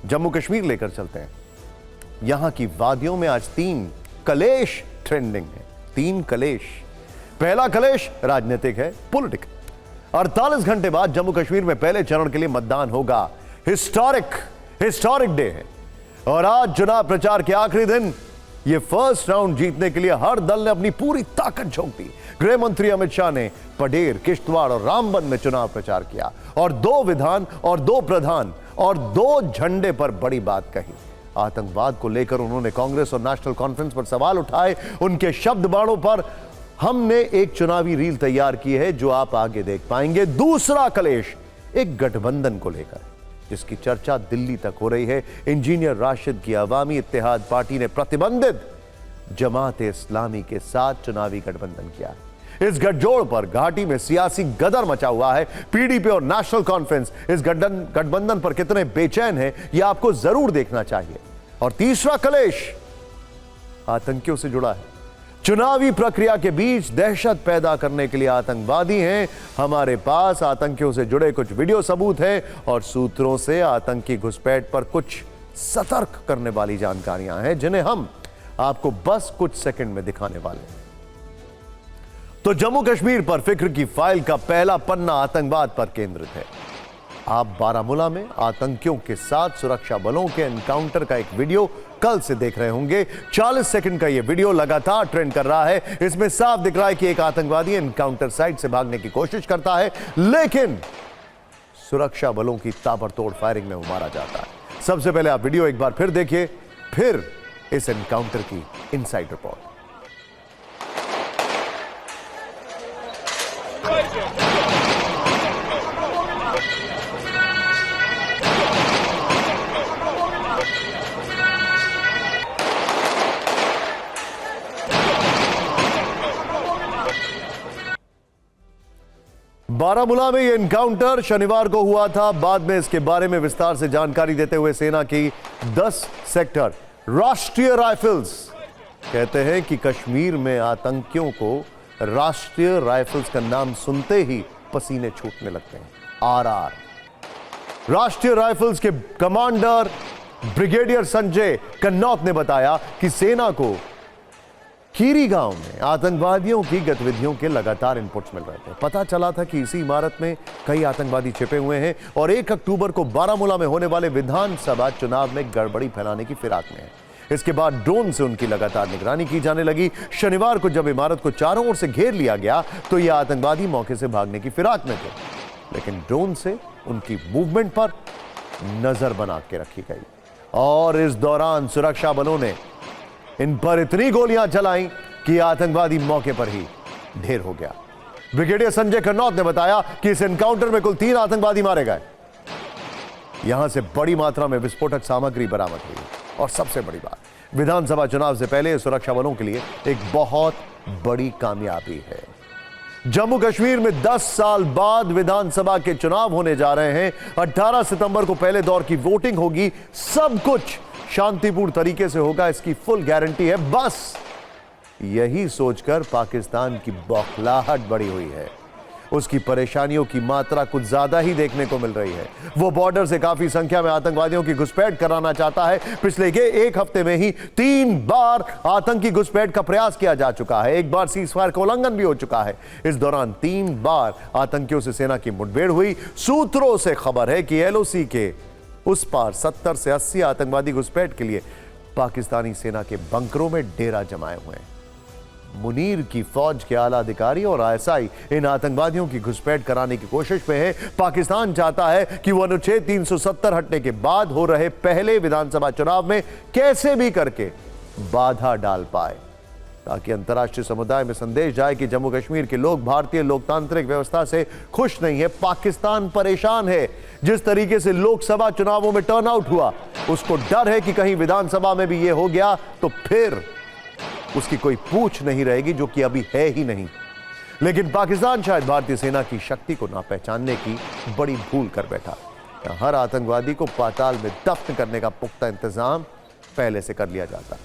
जम्मू कश्मीर लेकर चलते हैं। यहां की वादियों में आज 3 कलेश ट्रेंडिंग है। 3 कलेश। पहला कलेश राजनीतिक है, पॉलिटिकल। 48 घंटे बाद जम्मू कश्मीर में पहले चरण के लिए मतदान होगा। हिस्टोरिक डे है और आज चुनाव प्रचार के आखिरी दिन यह फर्स्ट राउंड जीतने के लिए हर दल ने अपनी पूरी ताकत झोंक दी। गृह मंत्री अमित शाह ने पडेर, किश्तवाड़ और रामबन में चुनाव प्रचार किया और 2 विधान और 2 प्रधान और 2 झंडे पर बड़ी बात कही। आतंकवाद को लेकर उन्होंने कांग्रेस और नेशनल कॉन्फ्रेंस पर सवाल उठाए। उनके शब्द बाणों पर हमने एक चुनावी रील तैयार की है जो आप आगे देख पाएंगे। दूसरा कलेश एक गठबंधन को लेकर, जिसकी चर्चा दिल्ली तक हो रही है। इंजीनियर राशिद की अवामी इत्तेहाद पार्टी ने प्रतिबंधित जमात-ए इस्लामी के साथ चुनावी गठबंधन किया। इस गठजोड़ पर घाटी में सियासी गदर मचा हुआ है। पीडीपी और नेशनल कॉन्फ्रेंस इस गठबंधन पर कितने बेचैन हैं, यह आपको जरूर देखना चाहिए। और तीसरा कलेश आतंकियों से जुड़ा है। चुनावी प्रक्रिया के बीच दहशत पैदा करने के लिए आतंकवादी हैं। हमारे पास आतंकियों से जुड़े कुछ वीडियो सबूत हैं और सूत्रों से आतंकी घुसपैठ पर कुछ सतर्क करने वाली जानकारियां हैं, जिन्हें हम आपको बस कुछ सेकंड में दिखाने वाले हैं। तो जम्मू कश्मीर पर फिक्र की फाइल का पहला पन्ना आतंकवाद पर केंद्रित है। आप बारामूला में आतंकियों के साथ सुरक्षा बलों के एनकाउंटर का एक वीडियो कल से देख रहे होंगे। 40 सेकंड का यह वीडियो लगातार ट्रेंड कर रहा है। इसमें साफ दिख रहा है कि एक आतंकवादी एनकाउंटर साइट से भागने की कोशिश करता है, लेकिन सुरक्षा बलों की ताबड़तोड़ फायरिंग में वो मारा जाता है। सबसे पहले आप वीडियो एक बार फिर देखिए, फिर इस एनकाउंटर की इनसाइड रिपोर्ट। बारामूला में यह एनकाउंटर शनिवार को हुआ था। बाद में इसके बारे में विस्तार से जानकारी देते हुए सेना की 10 सेक्टर राष्ट्रीय राइफल्स कहते हैं कि कश्मीर में आतंकियों को राष्ट्रीय राइफल्स का नाम सुनते ही पसीने छूटने लगते हैं। आरआर। राष्ट्रीय राइफल्स के कमांडर ब्रिगेडियर संजय कन्नौत ने बताया कि सेना को खीरी गांव में आतंकवादियों की गतिविधियों के लगातार इनपुट्स मिल रहे थे। पता चला था कि इसी इमारत में कई आतंकवादी छिपे हुए हैं और 1 अक्टूबर को बारामूला में होने वाले विधानसभा चुनाव में गड़बड़ी फैलाने की फिराक में है। इसके बाद ड्रोन से उनकी लगातार निगरानी की जाने लगी। शनिवार को जब इमारत को चारों ओर से घेर लिया गया तो ये आतंकवादी मौके से भागने की फिराक में थे, लेकिन ड्रोन से उनकी मूवमेंट पर नजर बना के रखी गई और इस दौरान सुरक्षा बलों ने इन पर इतनी गोलियां चलाई कि आतंकवादी मौके पर ही ढेर हो गया। ब्रिगेडियर संजय कन्नौत ने बताया कि इस एनकाउंटर में कुल 3 आतंकवादी मारे गए। यहां से बड़ी मात्रा में विस्फोटक सामग्री बरामद हुई और सबसे बड़ी बात, विधानसभा चुनाव से पहले सुरक्षा बलों के लिए एक बहुत बड़ी कामयाबी है। जम्मू कश्मीर में 10 साल बाद विधानसभा के चुनाव होने जा रहे हैं। 18 सितंबर को पहले दौर की वोटिंग होगी। सब कुछ शांतिपूर्ण तरीके से होगा, इसकी फुल गारंटी है। बस यही सोचकर पाकिस्तान की बौखलाहट बढ़ी हुई है। उसकी परेशानियों की मात्रा कुछ ज्यादा ही देखने को मिल रही है। वो बॉर्डर से काफी संख्या में आतंकवादियों की घुसपैठ कराना चाहता है। पिछले एक हफ्ते में ही 3 बार आतंकी घुसपैठ का प्रयास किया जा चुका है। 1 बार सीजफायर का उल्लंघन भी हो चुका है। इस दौरान 3 बार आतंकियों से सेना की मुठभेड़ हुई। सूत्रों से खबर है कि एलओसी के उस पार 70 से 80 आतंकवादी घुसपैठ के लिए पाकिस्तानी सेना के बंकरों में डेरा जमाए हुए हैं। मुनीर की फौज के आला अधिकारी और आईएसआई इन आतंकवादियों की घुसपैठ कराने की कोशिश में है। पाकिस्तान चाहता है कि वह अनुच्छेद 370 हटने के बाद हो रहे पहले विधानसभा चुनाव में कैसे भी करके बाधा डाल पाए, ताकि अंतर्राष्ट्रीय समुदाय में संदेश जाए कि जम्मू कश्मीर के लोग भारतीय लोकतांत्रिक व्यवस्था से खुश नहीं है, पाकिस्तान परेशान है। जिस तरीके से लोकसभा चुनावों में टर्नआउट हुआ, उसको डर है कि कहीं विधानसभा में भी यह हो गया तो फिर उसकी कोई पूछ नहीं रहेगी, जो कि अभी है ही नहीं। लेकिन पाकिस्तान शायद भारतीय सेना की शक्ति को ना पहचानने की बड़ी भूल कर बैठा। हर आतंकवादी को पाताल में दफन करने का पुख्ता इंतजाम पहले से कर लिया जाता।